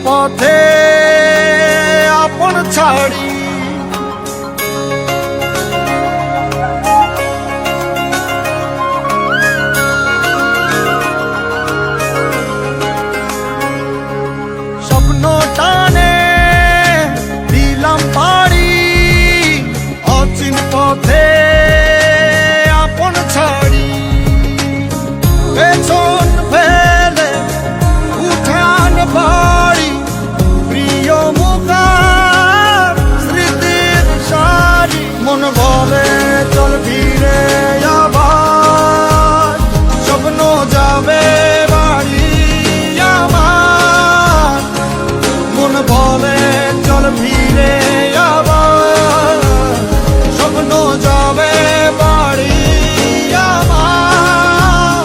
পথে আপন ছাড়ি স্বপ্ন টানে দিলাম পাড়ি অচিন পথে আপন ছাড়ি পেছন ফেলে উঠান বাড়ি প্রিয় মুখার স্মৃতির সারি মন বলে চল ফিরে আবার স্বপ্ন যাবে বাড়ি আমার মন বলে চল ফিরে আবার স্বপ্ন যাবে বাড়ি আমার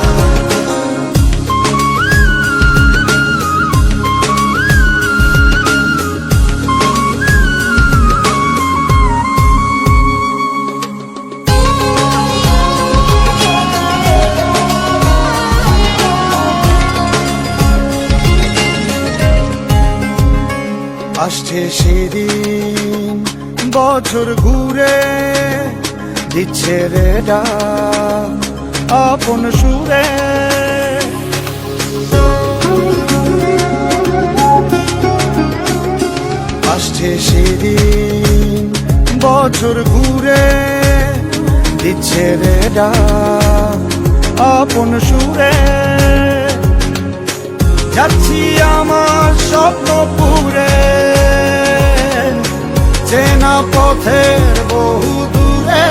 আসছে সেদিন বছর ঘুরে দিচ্ছে রে ডাক আপন সুরে আসছে সেদিন বছর ঘুরে দিচ্ছে রে ডাক আপন সুরে যাচ্ছি আমার স্বপ্ন পুরে চেনা পথের বহু দূরে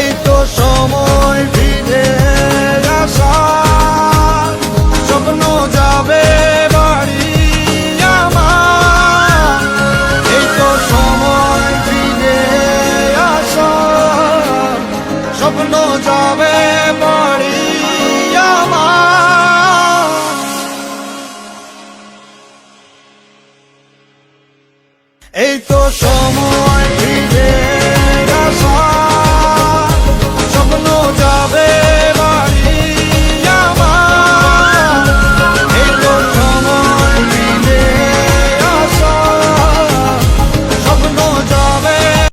এই তো সময় ফিরে আসা স্বপ্ন যাবে বাড়ি আমার এই তো সময় ফিরে আসা স্বপ্ন যাবে বাড়ি আমার এই তো সময়